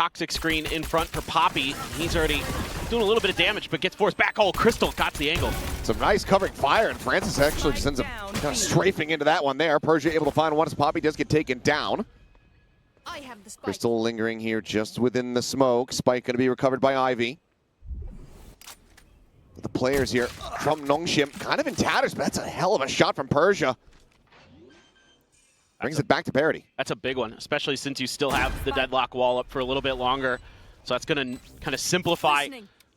Toxic screen in front for Poppy. He's already doing a little bit of damage, but gets forced back. Oh, Crystal got the angle. Some nice covering fire, and Francis actually just ends up kind of strafing into that one there. Persia able to find one as Poppy does get taken down. Crystal lingering here just within the smoke. Spike going to be recovered by Ivy. The players here from Nongshim kind of in tatters, but that's a hell of a shot from Persia. Brings it back to parity. That's a big one, especially since you still have the deadlock wall up for a little bit longer. So that's going to kind of simplify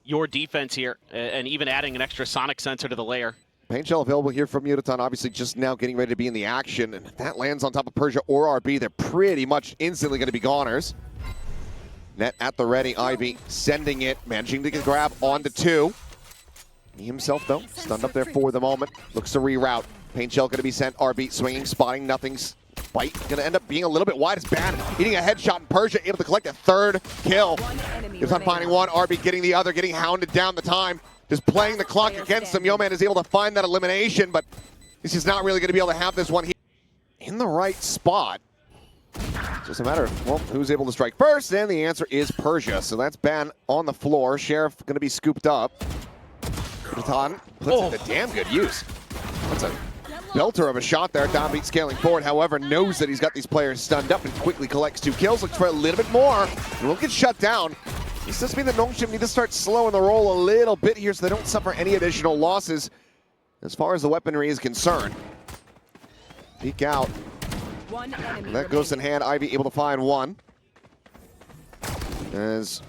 your defense here, and even adding an extra sonic sensor to the layer. Paint shell available here from Mutation, obviously just now getting ready to be in the action. And if that lands on top of Persia or RB, they're pretty much instantly going to be goners. Net at the ready, Ivy sending it, managing to get grab onto two. He himself, though, stunned up there for the moment. Looks to reroute. Paint shell going to be sent. RB swinging, spotting, nothing's. Spike going to end up being a little bit wide. It's bad. Eating a headshot, and Persia able to collect a third kill. He's on finding one. RB getting the other, getting hounded down the time. Just playing the clock against him. Yeoman is able to find that elimination, but he's just not really going to be able to have this one here in the right spot. It's just a matter of, well, who's able to strike first, and the answer is Persia. So that's Ban on the floor. Sheriff going to be scooped up. Mutation puts it to damn good use. That's a belter of a shot there. Downbeat scaling forward, however, knows that he's got these players stunned up and quickly collects 2 kills. Looks for a little bit more. He won't get shut down. This does mean that Nongshim need to start slowing the roll a little bit here so they don't suffer any additional losses as far as the weaponry is concerned. Peek out. That goes in hand. Ivy able to find one. As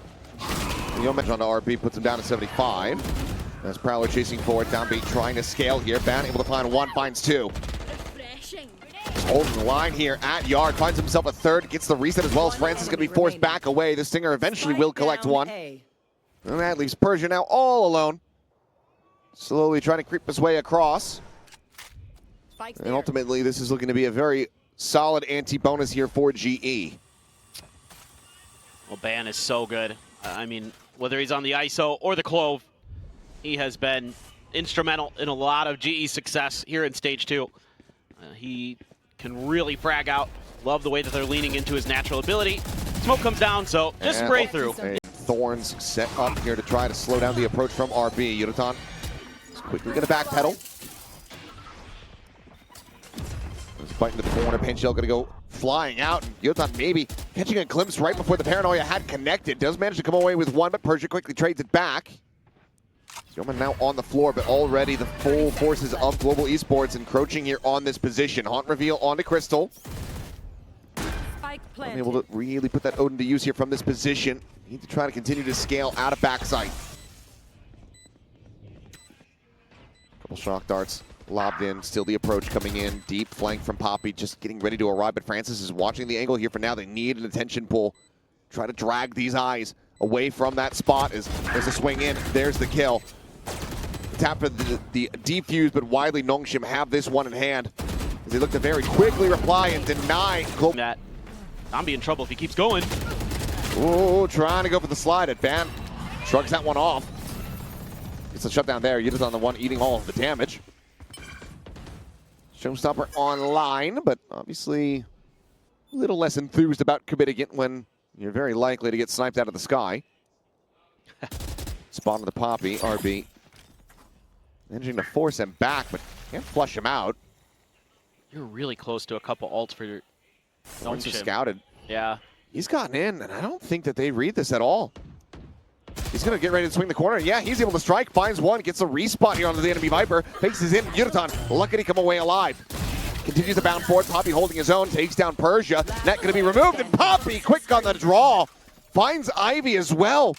Yeoman onto RB puts him down to 75. As Prowler chasing forward, Downbeat trying to scale here. Ban able to find one, finds 2. Just holding the line here at Yard, finds himself a third, gets the reset as well as Francis going to be forced back away. The Stinger eventually will collect one. And that leaves Persia now all alone. Slowly trying to creep his way across. And ultimately, this is looking to be a very solid anti-bonus here for GE. Well, Ban is so good. I mean, whether he's on the ISO or the Clove, he has been instrumental in a lot of GE success here in Stage 2. He can really frag out. Love the way that they're leaning into his natural ability. Smoke comes down, so just spray through. Thorns set up here to try to slow down the approach from RB. Mutation is quickly going to backpedal. Fighting to the corner. Paint shell going to go flying out. And Mutation maybe catching a glimpse right before the paranoia had connected. Does manage to come away with one, but Persia quickly trades it back. Yeoman now on the floor, but already the full forces of Global Esports encroaching here on this position. Haunt reveal onto Crystal. Unable to really put that Odin to use here from this position. Need to try to continue to scale out of backside. Couple shock darts lobbed in. Still the approach coming in. Deep flank from Poppy, just getting ready to arrive, but Francis is watching the angle here for now. They need an attention pull. Try to drag these eyes away from that spot as there's a swing in. There's the kill. Tap for the defuse, but widely Nongshim have this one in hand as they look to very quickly reply and deny. That I'm be in trouble if he keeps going. Oh, trying to go for the slide at Ban. Shrugs that one off. It's a shutdown there. Yuta's on the one eating all of the damage. Showstopper online, but obviously a little less enthused about committing it when you're very likely to get sniped out of the sky. Spawn to the Poppy, RB. Managing to force him back, but can't flush him out. You're really close to a couple ults for your Once scouted. Yeah. He's gotten in, and I don't think that they read this at all. He's going to get ready to swing the corner. Yeah, he's able to strike, finds one, gets a respawn here onto the enemy Viper, faces in Mutation, lucky to come away alive. Continues to bound forward, Poppy holding his own, takes down Persia. Net going to be removed, and Poppy, quick on the draw, finds Ivy as well.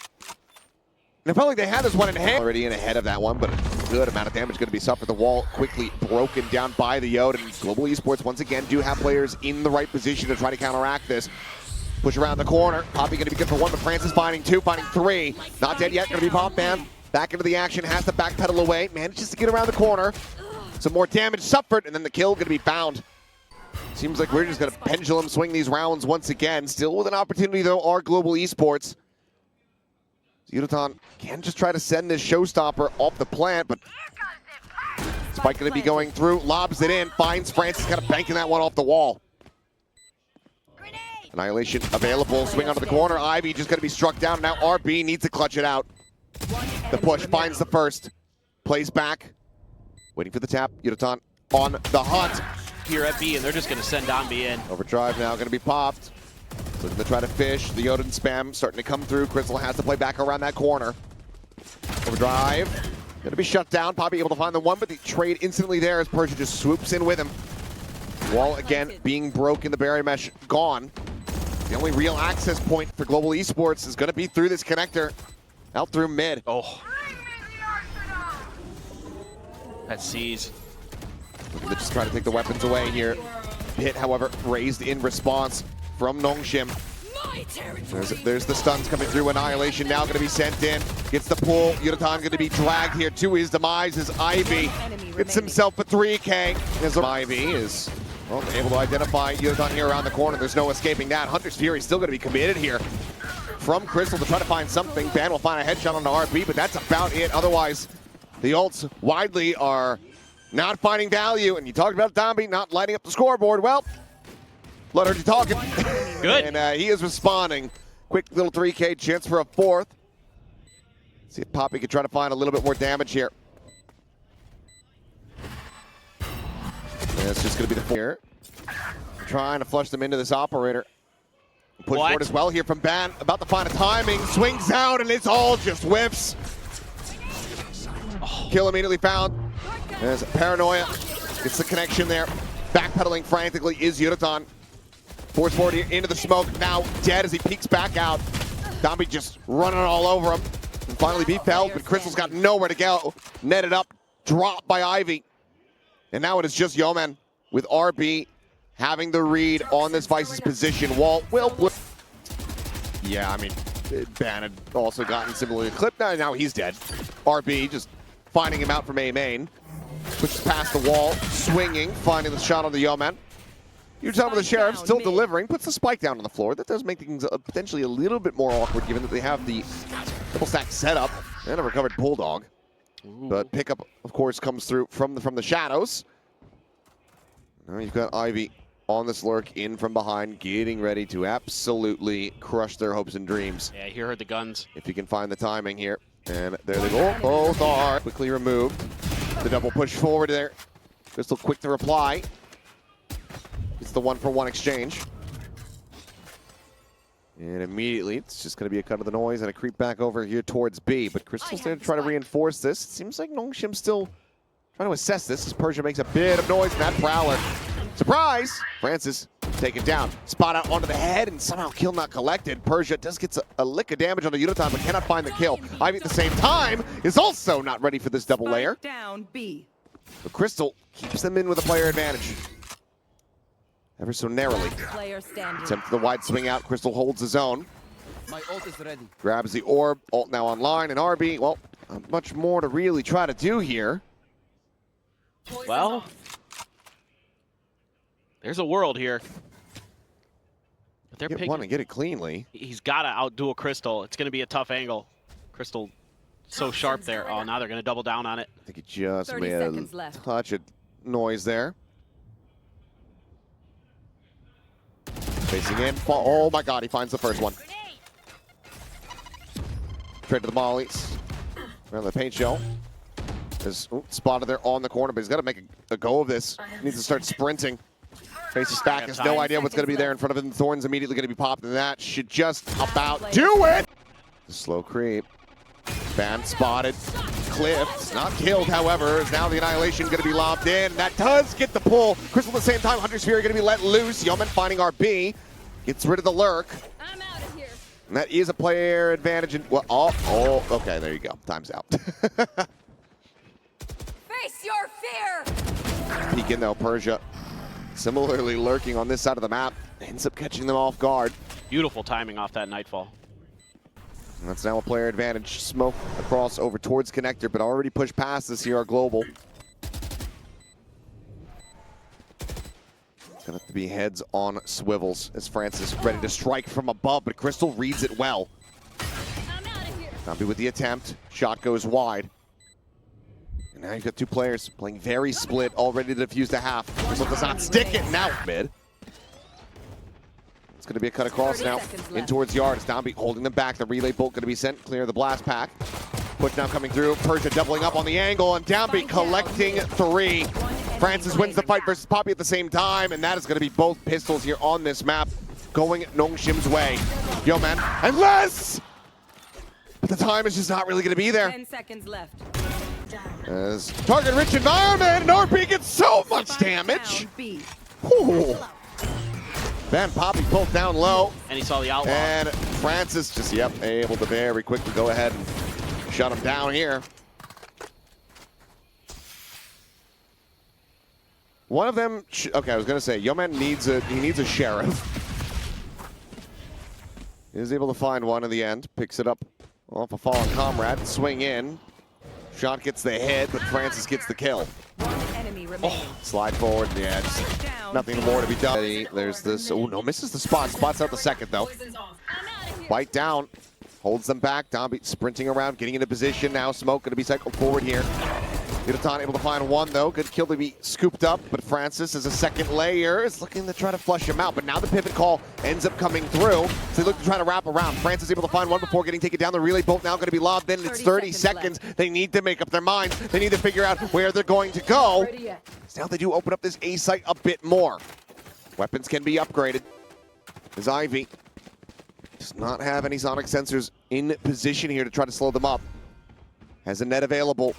And it felt like they had this one in hand. Already in ahead of that one, but a good amount of damage going to be suffered. The wall quickly broken down by the Yod, and Global Esports once again do have players in the right position to try to counteract this. Push around the corner. Poppy going to be good for one, but Francis finding 2, finding 3. Not dead yet, going to be Pop Man. Back into the action, has to backpedal away. Manages to get around the corner. Some more damage suffered, and then the kill going to be found. Seems like we're just going to pendulum swing these rounds once again. Still with an opportunity, though, are Global Esports. Mutation can just try to send this showstopper off the plant, but Spike going to be going through, lobs it in, finds Francis kind of banking that one off the wall. Annihilation available, swing onto the corner. Ivy just going to be struck down. Now RB needs to clutch it out. The push finds the first. Plays back. Waiting for the tap. Yudotan on the hunt. Here at B, and they're just going to send Donby in. Overdrive now going to be popped. Looking to try to fish. The Odin spam starting to come through. Crystal has to play back around that corner. Overdrive. Going to be shut down. Poppy able to find the one, but the trade instantly there as Persia just swoops in with him. Wall again being broken. The barrier mesh gone. The only real access point for Global Esports is going to be through this connector. Out through mid. Oh. That sees. Looking to just try to take the weapons away here. Hit, however, raised in response from Nongshim. There's the stuns coming through. Annihilation now going to be sent in. Gets the pull. Yudotan going to be dragged here to his demise as Ivy gets himself a 3K. As Ivy is able to identify Yudotan here around the corner. There's no escaping that. Hunter's Fury still going to be committed here from Crystal to try to find something. Ban will find a headshot on the RB, but that's about it. Otherwise, the ults widely are not finding value. And you talked about Donby not lighting up the scoreboard. Well, Blood heard you talking. Good. And he is responding. Quick little 3K chance for a fourth. See if Poppy can try to find a little bit more damage here. And it's just going to be the here. Trying to flush them into this operator. Push forward as well here from Ban. About to find a timing. Swings out and it's all just whiffs. Oh. Kill immediately found. There's Paranoia. Gets the connection there. Backpedaling frantically is Yudotan. Force forward here into the smoke. Now dead as he peeks back out. Donby just running all over him. And finally be felled, but Crystal's got nowhere to go. Netted up, dropped by Ivy. And now it is just Yeoman with RB having the read on this Vice's position. Wall will. Yeah, I mean, Ban had also gotten similarly clipped. Now he's dead. RB just finding him out from A main. Pushes past the wall, swinging, finding the shot on the Yeoman. Yudotan with the Sheriff still delivering, puts the spike down on the floor. That does make things potentially a little bit more awkward given that they have the double stack setup and a recovered Bulldog. Ooh. But pickup, of course, comes through from the shadows. Now you've got Ivy on this lurk in from behind, getting ready to absolutely crush their hopes and dreams. Yeah, he heard the guns. If you can find the timing here. And there they go. Both are quickly removed. The double push forward there. Crystal quick to reply. It's the 1-for-1 exchange. And immediately, it's just going to be a cut of the noise and a creep back over here towards B. But Crystal's there to try to reinforce this. It seems like Nongshim's still trying to assess this as Persia makes a bit of noise in that Prowler. Surprise! Francis taken down. Spot out onto the head and somehow kill not collected. Persia does get a lick of damage on the Yudotan but cannot find the kill. Ivy at the same time is also not ready for this double layer. Down B. But Crystal keeps them in with a player advantage. Ever so narrowly. Attempt the wide swing out. Crystal holds his own. My ult is ready. Grabs the orb. Ult now online. And RB, well, not much more to really try to do here. Well, there's a world here. But they're picking one and get it cleanly. He's got to outduel Crystal. It's going to be a tough angle. Crystal so sharp there. Oh, now they're going to double down on it. I think he just made a touch of noise there. Facing in. Oh my god, he finds the first one. Straight to the mollies. Around the paint shell. Is spotted there on the corner, but he's got to make a go of this. He needs to start sprinting. Faces back, has no idea what's going to be there in front of him. Thorn's immediately going to be popped, and that should just about do it! The slow creep. Ban spotted. Clipped. Not killed, however, is now the Annihilation going to be lobbed in. That does get the pull. Crystal at the same time. Hunter's Fury going to be let loose. Yeoman finding RB. Gets rid of the lurk. I'm out of here. And that is a player advantage. Well, okay, there you go. Time's out. Face your fear! Peek in though, Persia. Similarly lurking on this side of the map. Ends up catching them off guard. Beautiful timing off that Nightfall. And that's now a player advantage. Smoke across over towards connector, but already pushed past this here, our global. It's gonna have to be heads on swivels as Francis ready to strike from above, but Crystal reads it well. I'm out of here. Donby with the attempt. Shot goes wide. And now you've got two players playing very split, all ready to defuse the half. Crystal does not stick it now. Mid. It's going to be a cut across now in towards Yard. It's Dombey holding them back. The relay bolt going to be sent clear of the blast pack. Push now coming through. Persia doubling up on the angle, and Dombey collecting 3. Francis wins the fight versus Poppy at the same time, and that is going to be both pistols here on this map going Nongshim's way. Yo, man. And less! But the time is just not really going to be there. 10 seconds left. As target-rich environment, and RP gets so much damage. Whew. Van Poppy pulled down low. And he saw the outlaw. And Francis just, able to very quickly go ahead and shut him down here. One of them, okay, I was gonna say, Yoman needs a sheriff. He is able to find one in the end, picks it up off a fallen comrade, swing in. Shot gets the hit, but Francis gets the kill. Slide forward, yeah, just nothing more to be done. There's this, oh no, misses the spot. Spots out the second though. Bite down, holds them back. Dombey sprinting around, getting into position now. Smoke gonna be cycled forward here. Yutan able to find one though. Good kill to be scooped up, but Francis as a second layer is looking to try to flush him out. But now the pivot call ends up coming through. So they look to try to wrap around. Francis able to find one before getting taken down. The relay bolt now going to be lobbed in. It's 30 seconds. They need to make up their minds. They need to figure out where they're going to go. So now they do open up this A site a bit more. Weapons can be upgraded. As Ivy does not have any sonic sensors in position here to try to slow them up. Has a net available.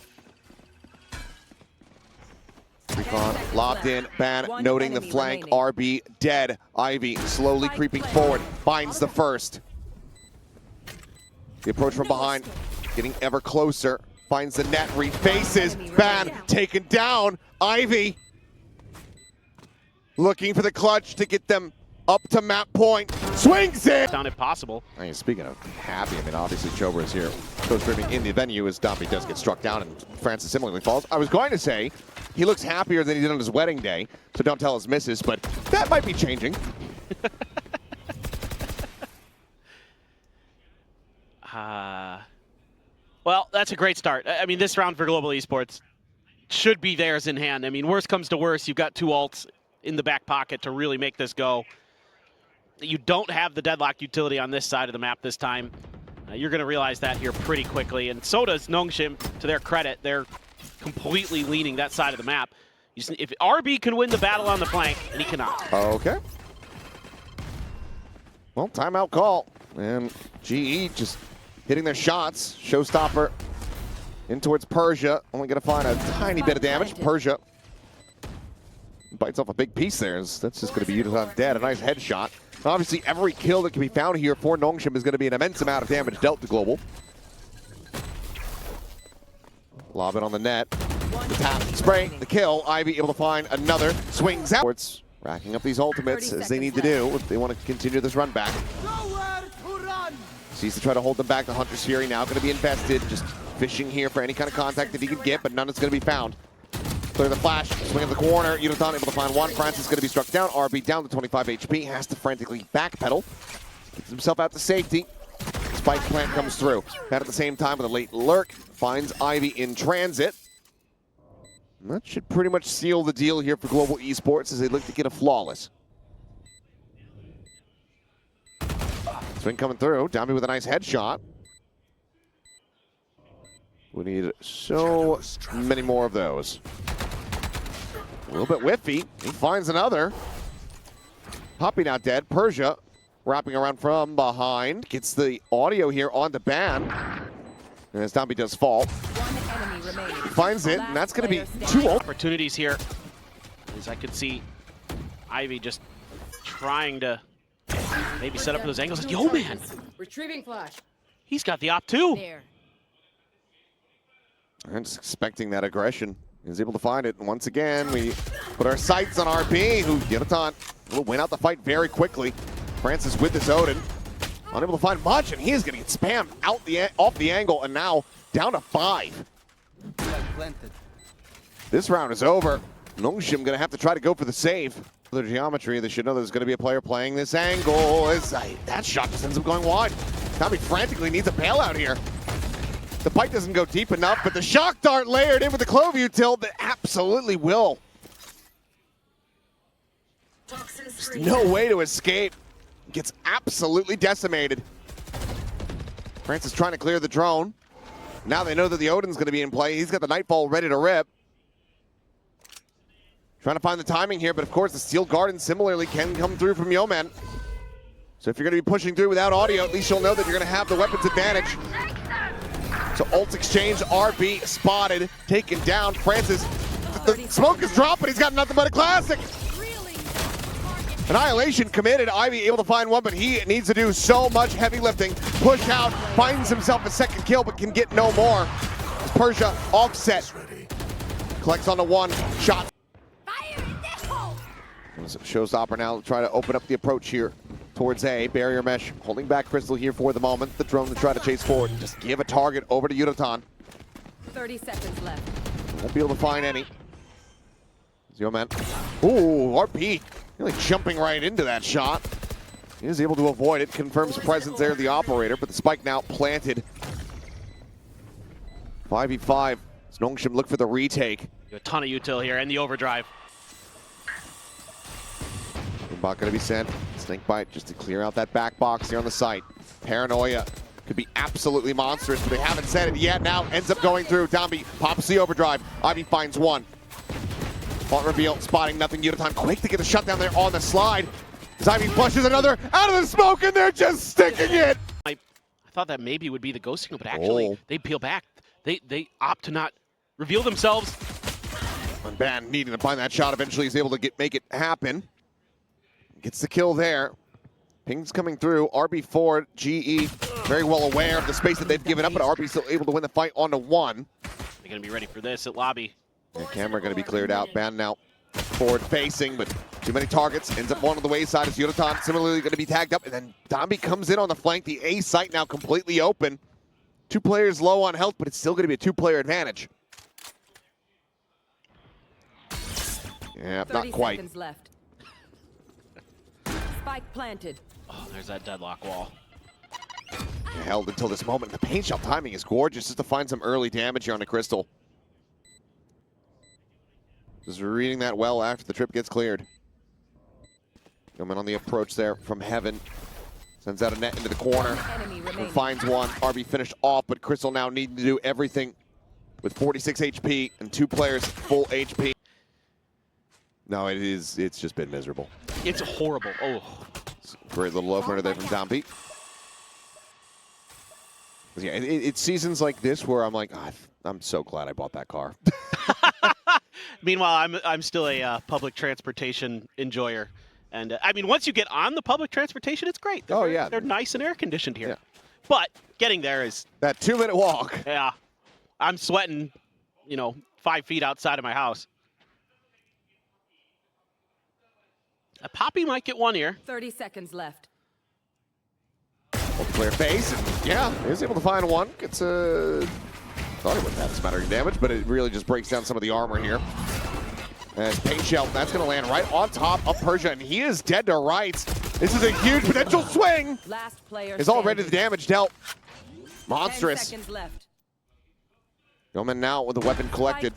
Recon locked in, Ban noting the flank, RB dead. Ivy slowly creeping forward, finds the first. The approach from behind, getting ever closer, finds the net, refaces, Ban taken down. Ivy looking for the clutch to get them up to map point, swings it! Found it possible. I mean, speaking of happy, I mean, obviously Chobra is here, co-streaming in the venue as Dombey does get struck down and Francis similarly falls. I was going to say, he looks happier than he did on his wedding day, so don't tell his missus, but that might be changing. Well, that's a great start. I mean, this round for Global Esports should be theirs in hand. I mean, worst comes to worst, you've got 2 ults in the back pocket to really make this go. You don't have the deadlock utility on this side of the map this time. You're going to realize that here pretty quickly, and so does Nongshim, to their credit. They're completely leaning that side of the map. If RB can win the battle on the flank, and he cannot. Okay. Well, timeout call. And GE just hitting their shots. Showstopper in towards Persia. Only going to find a tiny bit of damage. Persia bites off a big piece there. That's just going to be Yutan dead. A nice headshot. Obviously, every kill that can be found here for Nongshim is going to be an immense amount of damage dealt to Global. Lob it on the net. The tap, spray, the kill. Ivy able to find another. Swings out. Racking up these ultimates as they need to do if they want to continue this run back. Sees to try to hold them back. The Hunter's Fury now going to be invested. Just fishing here for any kind of contact that he can get, but none is going to be found. Clear the flash, swing of the corner. Yutan able to find one. Francis going to be struck down. RB down to 25 HP. Has to frantically backpedal. Gets himself out to safety. Spike plant comes through. That at the same time with a late lurk. Finds Ivy in transit. And that should pretty much seal the deal here for Global Esports as they look to get a flawless. Swing coming through. Dombey with a nice headshot. We need so many more of those. A little bit whiffy. He finds another. Poppy not dead. Persia wrapping around from behind. Gets the audio here on the ban. And as Dombey does fall. He finds it, and that's going to be 2 opportunities here. As I could see Ivy just trying to maybe set up for those angles. Yo, man! Retrieving flash. He's got the op too. There. I'm just expecting that aggression. He's able to find it. And once again, we put our sights on RP, who Yutan will win out the fight very quickly. Francis with this Odin. Unable to find much, and he is going to get spammed out off the angle, and now down to 5. This round is over. Nongshim going to have to try to go for the save. For the geometry, they should know there's going to be a player playing this angle. That shot just ends up going wide. Tommy frantically needs a bailout here. The pipe doesn't go deep enough, but the shock dart layered in with the Clove util that absolutely will. Just no way to escape. gets absolutely decimated. Francis trying to clear the drone. Now they know that the Odin's going to be in play. He's got the Nightfall ready to rip. Trying to find the timing here, but of course the Steel Garden similarly can come through from Yeoman. So if you're going to be pushing through without audio, at least you'll know that you're going to have the weapons advantage. So ult exchange, RB spotted, taken down. Francis, the smoke is dropping. He's got nothing but a classic. Annihilation committed. Ivy able to find one, but he needs to do so much heavy lifting. Push out, finds himself a second kill, but can get no more. As Persia offset. Collects on the one shot. Showstopper now try to open up the approach here towards A. Barrier mesh holding back Crystal here for the moment. The drone to try to chase forward. Just give a target over to Yudotan. 30 seconds left. Won't be able to find any. Zero man. Ooh, RP really jumping right into that shot. He is able to avoid it. Confirms presence there of the operator, but the spike now planted. 5v5. Nongshim look for the retake. A ton of util here and the overdrive. Bot gonna be sent. Snakebite just to clear out that back box here on the site. Paranoia could be absolutely monstrous, but they haven't said it yet. Now ends up going through. Dombi pops the overdrive. Ivy finds one. Fault reveal, spotting nothing. Yudotan quick to get a shutdown there on the slide. As Ivy flushes another out of the smoke, and they're just sticking it. I thought that maybe would be the ghost signal, but actually they peel back. They opt to not reveal themselves. And Ban needing to find that shot. Eventually he's able to make it happen. Gets the kill there. Ping's coming through. RB4, GE, very well aware of the space that they've given up, but RB still able to win the fight on to one. They're going to be ready for this at lobby. Yeah, camera going to be cleared out. Ban now forward facing, but too many targets. Ends up one on the way side as Yudotan similarly going to be tagged up, and then Dombi comes in on the flank. The A site now completely open. 2 players low on health, but it's still going to be a 2-player advantage. Yeah, not quite. 30 seconds left. Spike planted. Oh, there's that deadlock wall. Held until this moment. The paint shell timing is gorgeous just to find some early damage here on the Crystal. Just reading that well after the trip gets cleared. Coming on the approach there from Heaven. Sends out a net into the corner. And finds one. RB finished off, but Crystal now needing to do everything with 46 HP and 2 players full HP. No, it's just been miserable. It's horrible. Oh. Great little opener there from Dombi. Yeah, it's seasons like this where I'm like, oh, I'm so glad I bought that car. Meanwhile, I'm still a public transportation enjoyer. And I mean, once you get on the public transportation, it's great. They're nice and air conditioned here. Yeah. But getting there is that 2-minute walk. Yeah. I'm sweating, 5 feet outside of my house. A Poppy might get one here. 30 seconds left. Clear face, and yeah, he was able to find one. Gets a... Thought it wouldn't have smattering damage, but it really just breaks down some of the armor here. As Paint Shell, that's going to land right on top of Persia, and he is dead to rights. This is a huge potential swing. Last player is already the damage dealt. Monstrous. 10 seconds left. Yeoman now with the weapon collected.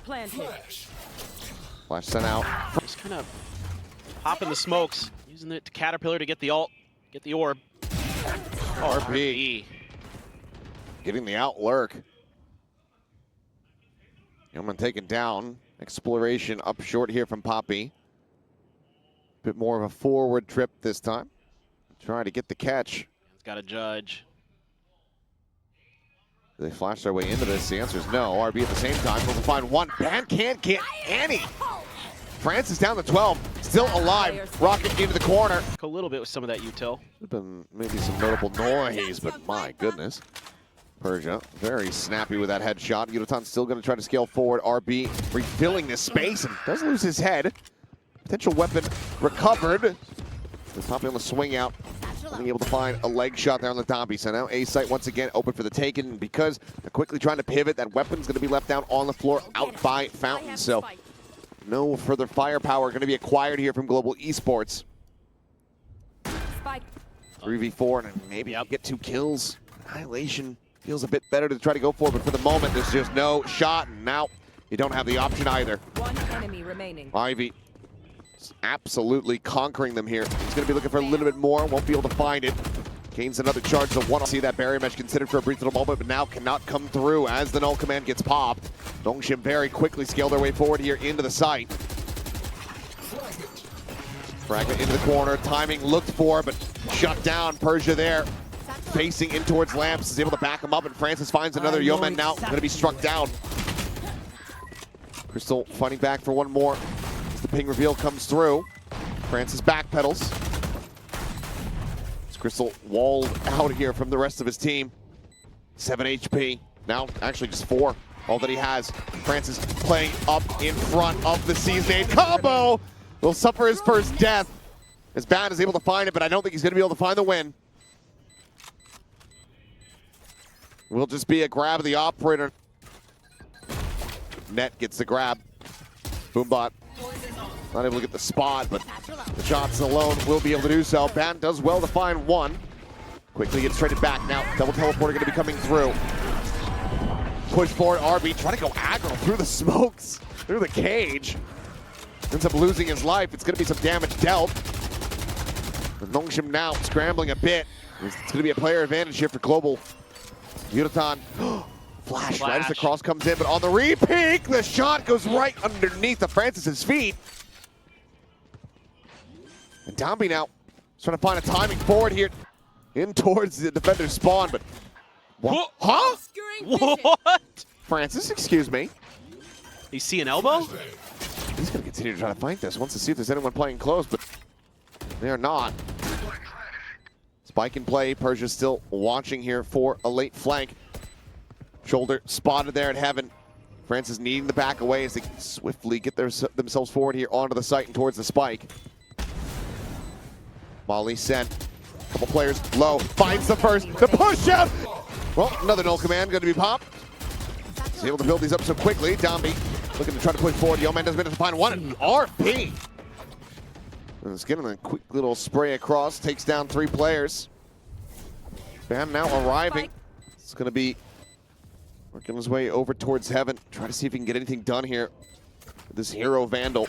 Flash sent out. Just kind of popping the smokes, using it to Caterpillar to get the ult, get the orb. RP. Getting the out lurk. Yeoman taken down. Exploration up short here from Poppy. Bit more of a forward trip this time. Trying to get the catch. He's got a judge. Do they flash their way into this? The answer is no. RB at the same time will find one. Ban can't get any. France is down to 12. Still alive. Rocket into the corner. A little bit with some of that util. There's been maybe some notable noise, but my goodness. Persia very snappy with that headshot. Yudotan's still going to try to scale forward. RB refilling this space and does lose his head. Potential weapon recovered. They're Poppy on the swing out. Being able to find a leg shot there on the Dombi. So now A site once again open for the taken. And because they're quickly trying to pivot, that weapon's going to be left down on the floor out by Fountain. So no further firepower going to be acquired here from Global Esports. 3v4 and maybe get 2 kills. Annihilation feels a bit better to try to go for, but for the moment, there's just no shot, and now you don't have the option either. One enemy remaining. Ivy absolutely conquering them here. He's going to be looking for a little bit more, won't be able to find it. Gains another charge to one. See that barrier mesh considered for a brief little moment, but now cannot come through as the null command gets popped. Nongshim very quickly scale their way forward here into the site. Fragment into the corner, timing looked for, but shut down. Persia there, facing in towards Lamps, is able to back him up, and Francis finds another Yeoman now, going to be struck down. Crystal fighting back for one more. As the ping reveal comes through, Francis backpedals. As Crystal walled out here from the rest of his team. 7 HP, now actually just 4, all that he has. Francis playing up in front of the Season 8 combo. Will suffer his first death. As Bad is able to find it, but I don't think he's going to be able to find the win. Will just be a grab of the operator. Net gets the grab. Boombot not able to get the spot, but the shots alone will be able to do so. Bad does well to find one. Quickly gets traded back now. Double teleporter going to be coming through. Push forward, RB trying to go aggro through the smokes, through the cage. Ends up losing his life. It's going to be some damage dealt. Nongshim now scrambling a bit. It's going to be a player advantage here for Global. Yuratan, flash right as the cross comes in, but on the re-peek, the shot goes right underneath of Francis's feet. And Downby now is trying to find a timing forward here in towards the defender's spawn, but what? Huh? What? Francis, excuse me. You see an elbow? He's going to continue to try to fight this. Wants to see if there's anyone playing close, but they are not. Spike in play. Persia still watching here for a late flank. Shoulder spotted there at Heaven. Francis needing the back away as they swiftly get themselves forward here onto the site and towards the spike. Molly sent. A couple players low. Finds the first. The push out. Well, another null command going to be popped. He's able to build these up so quickly. Downby looking to try to push forward. Yeoman does manage to find one. And RP. It's getting a quick little spray across. Takes down 3 players. Bam now arriving. It's going to be working his way over towards Heaven. Try to see if he can get anything done here with this hero Vandal.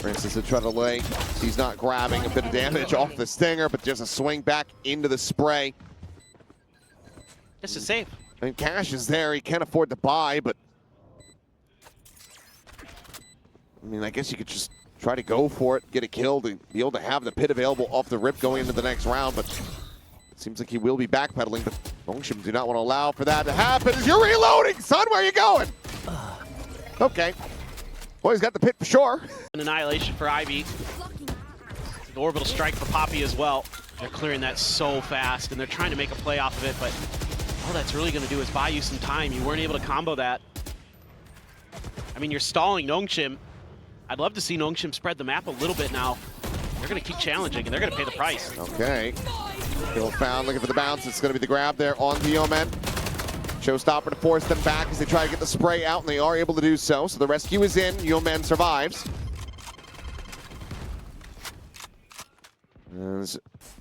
Francis to try to lay. He's not grabbing a bit of damage off the Stinger, but just a swing back into the spray. This is safe. I mean, cash is there. He can't afford to buy, but I mean, I guess you could just try to go for it, get it killed, and be able to have the pit available off the rip going into the next round, but it seems like he will be backpedaling, but Nongshim do not want to allow for that to happen. As you're reloading, son, where are you going? Okay. Well, he's got the pit for sure. An annihilation for Ivy. The orbital strike for Poppy as well. They're clearing that so fast, and they're trying to make a play off of it, but all that's really going to do is buy you some time. You weren't able to combo that. I mean, you're stalling Nongshim. I'd love to see Nongshim spread the map a little bit now. They're going to keep challenging, and they're going to pay the price. Okay. Kill found, looking for the bounce. It's going to be the grab there on the Yeoman. Showstopper to force them back as they try to get the spray out, and they are able to do so. So the rescue is in. Yeoman survives. As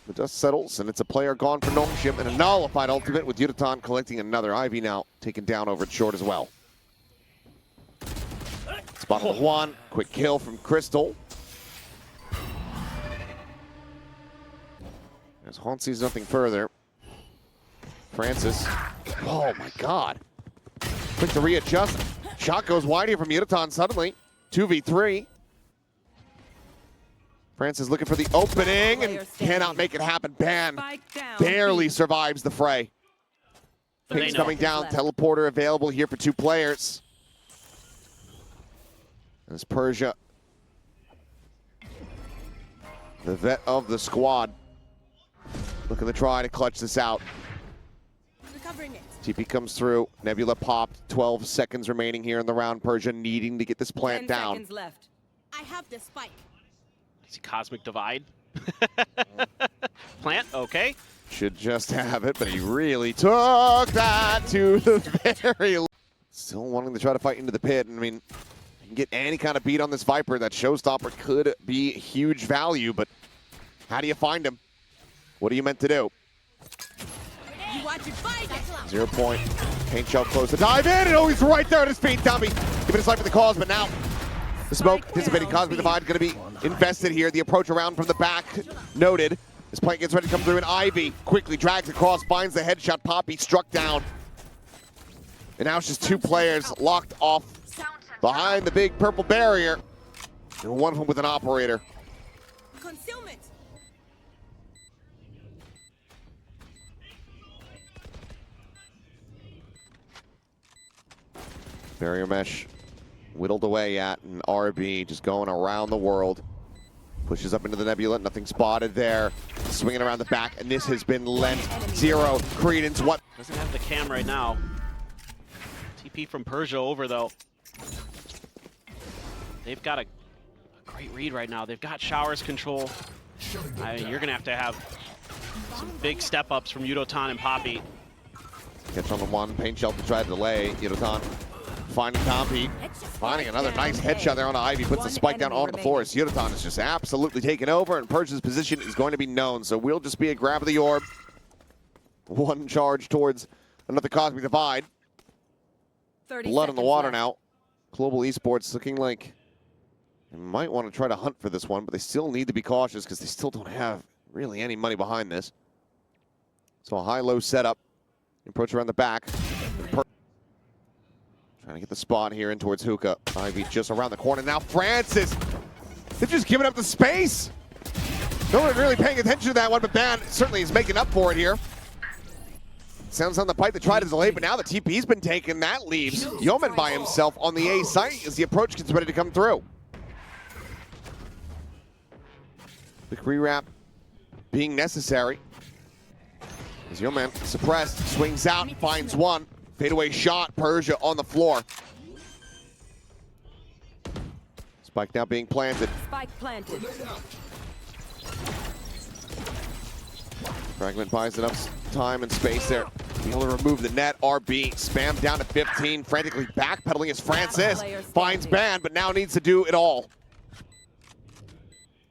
the dust settles, and it's a player gone for Nongshim, and a nullified ultimate with Yuratan collecting another. Ivy now taken down over at short as well. Spot with one. Quick kill from Crystal. As Haunt sees nothing further. Francis. Oh my god. Quick to readjust. Shot goes wide here from Yuratan suddenly. 2v3. Francis looking for the opening and cannot make it happen. Ban barely survives the fray. Ping's coming down. Teleporter available here for 2 players. As Persia, the vet of the squad, looking to try to clutch this out. TP comes through. Nebula popped. 12 seconds remaining here in the round. Persia needing to get this plant 10 down. seconds left. I have the spike. See Cosmic Divide. Plant, okay. Should just have it, but he really took that to the very... Still wanting to try to fight into the pit. I mean, you can get any kind of beat on this Viper. That Showstopper could be huge value, but how do you find him? What are you meant to do? You watch it fight. 0 point. Paint shell close to dive in, and oh, he's right there at his feet. Downby giving his life for the cause, but now The smoke anticipating Cosmic Divide going to be invested here. The approach around from the back noted. This plant gets ready to come through, and Ivy quickly drags across, finds the headshot. Poppy struck down. And now it's just two players locked off behind the big purple barrier. And one of them with an operator. Concealment. Barrier mesh whittled away at, and RB just going around the world. Pushes up into the nebula, nothing spotted there. Swinging around the back, and this has been lent zero credence. What? Doesn't have the cam right now. TP from Persia over though. They've got a great read right now. They've got showers control. I mean, you're gonna have to have some big step ups from Yudotan and Poppy. Catch on the one, paint shell to try to delay. Yudotan finding Poppy, finding another nice headshot there on Ivy, puts the spike down onto the floor. Yudotan is just absolutely taken over, and Persia's position is going to be known, so we'll just be a grab of the orb. One charge towards another Cosmic Divide. Blood in the water now. Global Esports looking like they might want to try to hunt for this one, but they still need to be cautious because they still don't have really any money behind this. So a high-low setup. Approach around the back. Trying to get the spot here in towards Hookah. Ivy just around the corner. Now Francis! They've just given up the space! No one really paying attention to that one, but Ban certainly is making up for it here. Sounds on the pipe to try to delay, but now the TP's been taken. That leaves Yeoman by himself on the A site as the approach gets ready to come through. Quick rewrap being necessary. As Yeoman suppressed, swings out, finds one. Fadeaway shot, Persia on the floor. Spike now being planted. Spike planted. Fragment buys enough time and space there. Able to remove the net. RB spammed down to 15, frantically backpedaling as Francis finds Ban, but now needs to do it all.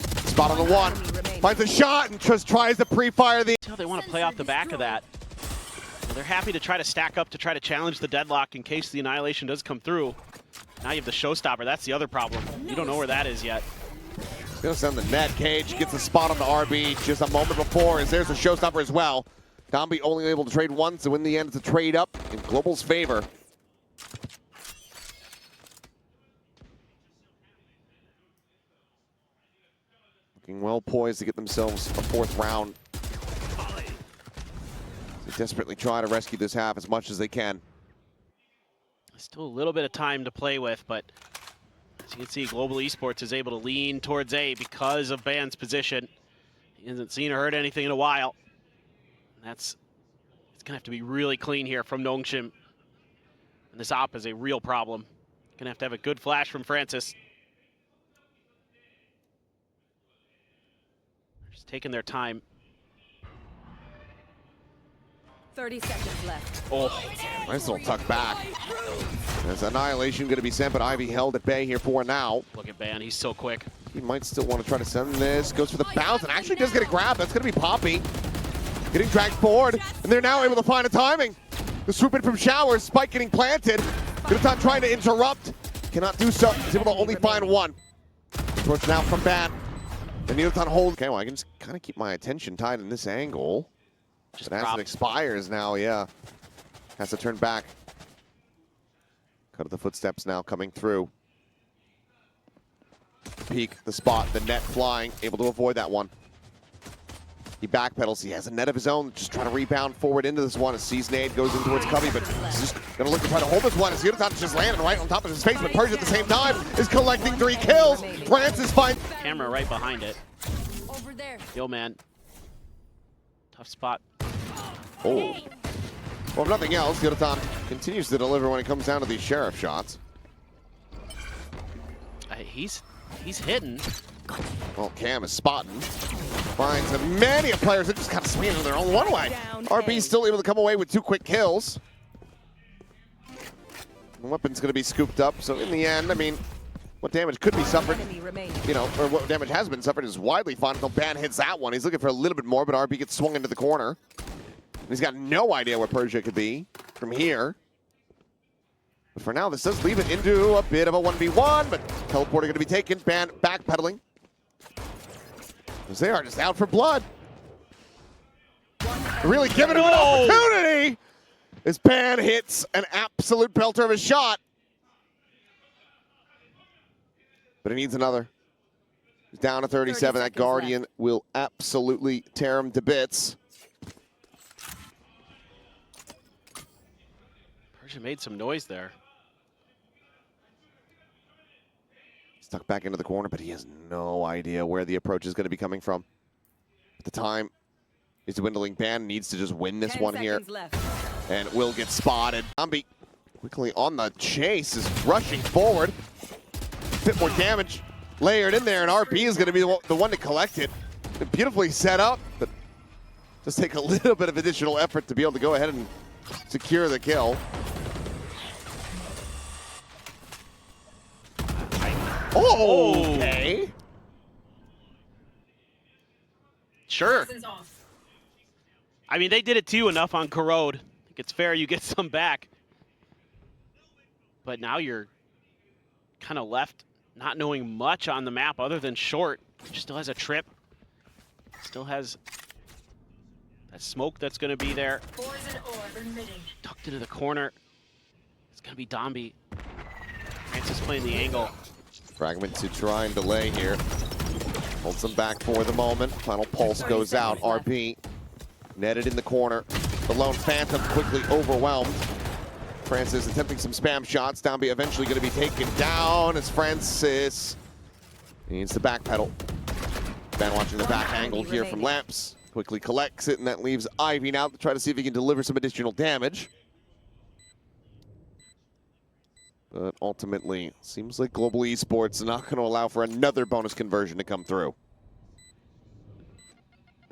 Spot on the one, finds a shot and just tries to pre-fire the. That's how they want to play off the back of that. Well, they're happy to try to stack up to try to challenge the deadlock in case the annihilation does come through. Now you have the showstopper. That's the other problem. You don't know where that is yet. He's gonna send the net. Cage gets a spot on the RB just a moment before, as there's a showstopper as well. Domby only able to trade once, so in the end it's a trade up in Global's favor. Looking well poised to get themselves a fourth round. They desperately try to rescue this half as much as they can. Still a little bit of time to play with, but as you can see, Global Esports is able to lean towards A because of Ban's position. He hasn't seen or heard anything in a while. It's gonna have to be really clean here from Nongshim. And this op is a real problem. Gonna have to have a good flash from Francis. They're just taking their time. 30 seconds left. Oh, nice little tuck back. There's Annihilation going to be sent, but Ivy held at bay here for now. Look at Ban, he's so quick. He might still want to try to send this. Goes for the bounce and actually does get a grab. That's going to be Poppy. Getting dragged forward, and they're now able to find a timing. The swoop in from Showers, Spike getting planted. Yudotan trying to interrupt. Cannot do so. He's able to only find one. Approach now from Ban. And Yudotan holds. Okay, well, I can just kind of keep my attention tied in this angle. Just as it expires now, yeah. Has to turn back. Cut of the footsteps now coming through. Peek, the spot, the net flying, able to avoid that one. He backpedals, he has a net of his own, just trying to rebound forward into this one as Sees Nade goes in towards Cubby, but he's just gonna look to try to hold this one as Yudotan just landed right on top of his face, but Persia at the same time is collecting 3 kills. Francis finds Camera right behind it. Over there. Yo, man. Tough spot. Oh. Well, if nothing else, Yudotan continues to deliver when it comes down to these sheriff shots. He's hitting. Well, Cam is spotting. Finds many players that just kind of swing into their own one way. RB's still able to come away with 2 quick kills. The weapon's going to be scooped up, so in the end, I mean, what damage could be suffered, you know, or what damage has been suffered is widely fine until Ban hits that one. He's looking for a little bit more, but RB gets swung into the corner. He's got no idea where Persia could be from here. But for now, this does leave it into a bit of a 1v1, but teleporter going to be taken. Ban backpedaling. Because they are just out for blood. Really giving him an opportunity! As Ban hits an absolute belter of a shot. But he needs another. He's down to 37. That Guardian will absolutely tear him to bits. Persia made some noise there. Stuck back into the corner, but he has no idea where the approach is going to be coming from. The time is dwindling. Ban needs to just win this one here. Left. And will get spotted. Zombie quickly on the chase, is rushing forward. A bit more damage layered in there, and RP is going to be the one to collect it. Beautifully set up, but just take a little bit of additional effort to be able to go ahead and secure the kill. Oh, okay. Sure. I mean, they did it to you enough on Corrode. I think it's fair you get some back. But now you're kind of left not knowing much on the map other than short. Which still has a trip. Still has that smoke that's going to be there. Tucked into the corner. It's going to be Dombi. Francis playing the angle. Fragment to try and delay here. Holds them back for the moment. Final pulse goes out. RP netted in the corner. The lone Phantom quickly overwhelmed. Francis attempting some spam shots. Dombi eventually going to be taken down as Francis needs to backpedal. Ben watching the back angle here from Lamps. Quickly collects it, and that leaves Ivy now to try to see if he can deliver some additional damage. But ultimately, seems like Global Esports is not going to allow for another bonus conversion to come through.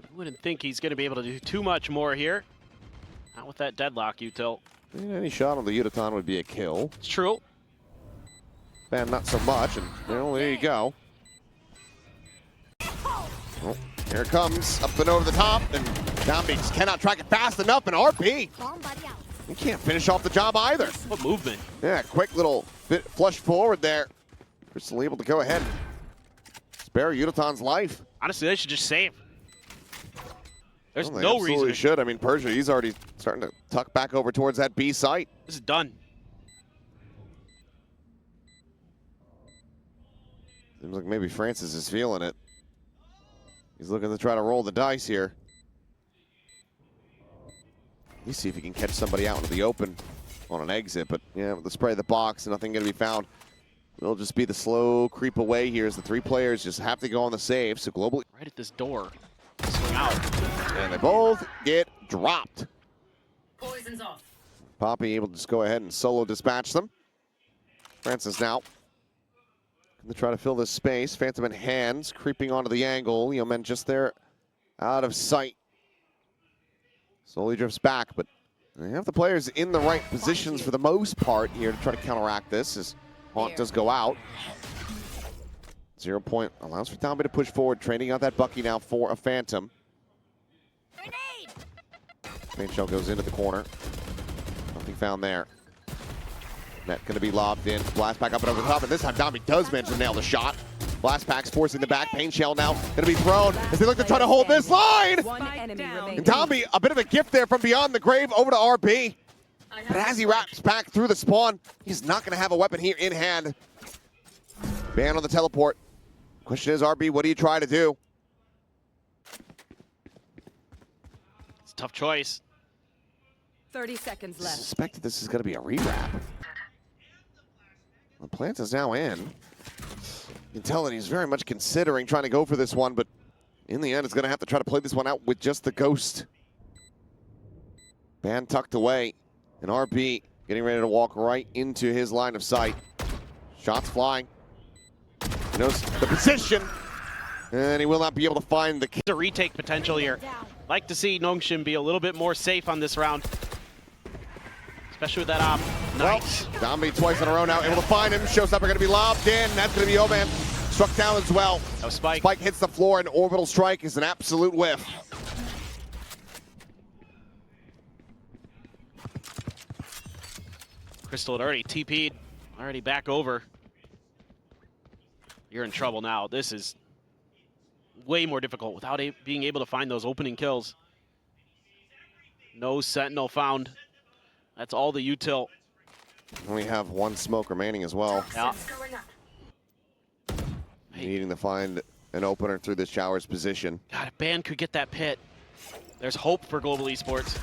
I wouldn't think he's going to be able to do too much more here. Not with that deadlock, Util. Any shot on the Udaton would be a kill. It's true. Man, not so much, and well, there you go. Oh, here it comes, up and over the top, and Dombi just cannot track it fast enough, and RP. He can't finish off the job either. What movement? Yeah, quick little flush forward there. Crystal able to go ahead and spare Udaton's life. Honestly, they should just save. There's Well, they no absolutely reason. should. I mean, Persia, he's already starting to tuck back over towards that B site. This is done. Seems like maybe Francis is feeling it. He's looking to try to roll the dice here. Let me see if he can catch somebody out into the open on an exit, but yeah, with the spray of the box, nothing going to be found. It'll just be the slow creep away here as the three players just have to go on the save. So globally, Right at this door. Swing out. and they both get dropped. Poison's off. Poppy able to just go ahead and solo dispatch them. Francis now going to try to fill this space. Phantom in hands, creeping onto the angle. Yeoman just there, out of sight. Slowly drifts back, but they have the players in the right positions for the most part here to try to counteract this as Haunt does go out. 0 point allows for Dombi to push forward, trading out that Bucky now for a Phantom. Paint shell goes into the corner. Nothing found there. Net going to be lobbed in. Blast back up and over the top, and this time Dombi does manage to nail the shot. Blast packs forcing the back. Pain shell now going to be thrown as they look to try to hold this line. One enemy remaining. And Dombi, a bit of a gift there from beyond the grave over to RP. But as he wraps back through the spawn, he's not going to have a weapon here in hand. Ban on the teleport. Question is, RB, what do you try to do? It's a tough choice. 30 seconds I left. suspect that this is going to be a rewrap. The plant is now in. You can tell that he's very much considering trying to go for this one, but in the end, it's going to have to try to play this one out with just the ghost. Ban tucked away, and RB getting ready to walk right into his line of sight. Shots flying. He knows the position, and he will not be able to find the kill. There's a retake potential here. Like to see Nongshim be a little bit more safe on this round. Especially with that op. Nice. Well, Dombi twice in a row now, able to find him. Showstopper going to be lobbed in. That's going to be Oban. Struck down as well. That was Spike. Spike hits the floor, and orbital strike is an absolute whiff. Crystal had already TP'd, already back over. You're in trouble now. This is way more difficult without being able to find those opening kills. No Sentinel found. That's all the util. We have one smoke remaining as well. Yeah. Needing to find an opener through this shower's position. God, if Ban could get that pit, there's hope for global esports.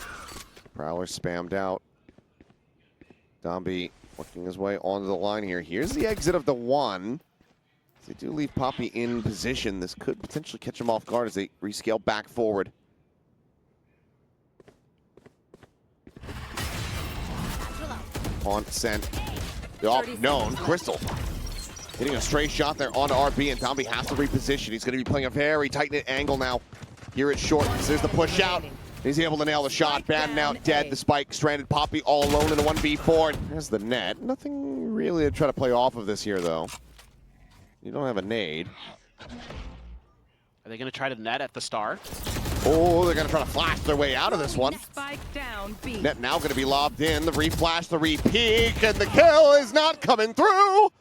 Prowler spammed out. Domby working his way onto the line here. Here's the exit of the one. They do leave Poppy in position. This could potentially catch him off guard as they rescale back forward. On scent. Off known. Crystal hitting a stray shot there onto RB, and Domby has to reposition. He's going to be playing a very tight-knit angle now. Here it's short. There's the push out. He's able to nail the shot. Ban now dead. The spike stranded. Poppy all alone in a 1v4. There's the net. Nothing really to try to play off of this here, though. You don't have a nade. Are they going to try to net at the star? Oh, they're going to try to flash their way out of this one. Spike down, B. Net now going to be lobbed in. The reflash, the re-peek, and the kill is not coming through.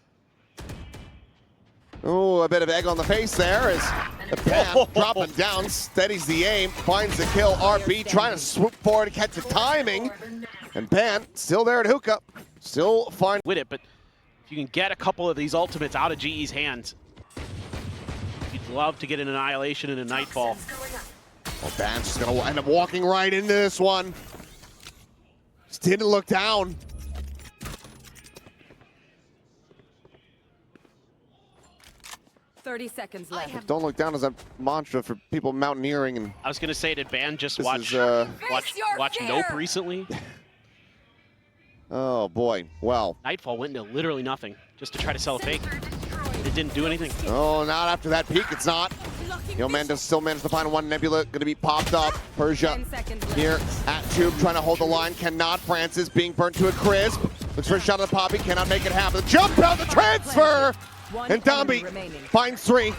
Oh, a bit of egg on the face there as the Ban dropping down, steadies the aim, finds the kill. RB trying to swoop forward to catch the timing. And Ban still there at hookah. Still fine with it, but if you can get a couple of these ultimates out of GE's hands, you'd love to get an Annihilation and a Nightfall. Well, Ban's just going to end up walking right into this one. Just didn't look down. Thirty seconds left. Don't look down as a mantra for people mountaineering. And I was going to say, did Ban just this watch fear. Nope recently? Oh boy, well. Nightfall went into literally nothing just to try to sell a fake. It didn't do anything. Oh, not after that peek, it's not. Yeoman does still manage to find one Nebula, gonna be popped up. Persia here at Tube, trying to hold the line, cannot. Francis being burnt to a crisp. Looks for a shot of the Poppy, cannot make it happen. Jump out the transfer! And Domby finds three.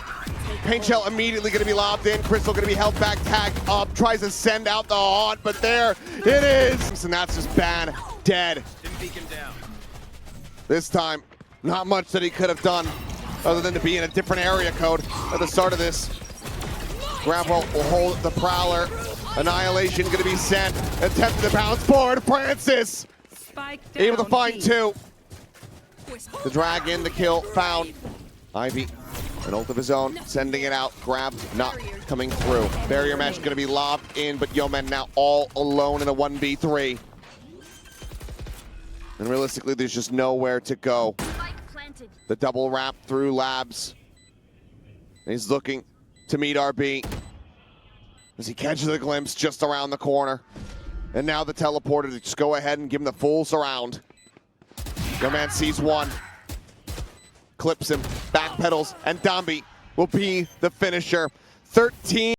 Paint shell immediately gonna be lobbed in. Crystal gonna be held back, tagged up, tries to send out the haunt, but there it is. And that's just bad, dead. This time, not much that he could have done other than to be in a different area code at the start of this. Grapple will hold the Prowler. Annihilation gonna be sent. Attempting to bounce forward. Francis able to find two. The drag in, the kill found. Ivy, an ult of his own, sending it out. Grab not coming through. Barrier mesh gonna be lobbed in, but Yeoman now all alone in a 1v3. And realistically, there's just nowhere to go. The double wrap through Labs. He's looking to meet RB as he catches a glimpse just around the corner. And now the teleporter to just go ahead and give him the full surround. Yeoman sees one, clips him, backpedals, and Domby will be the finisher. 13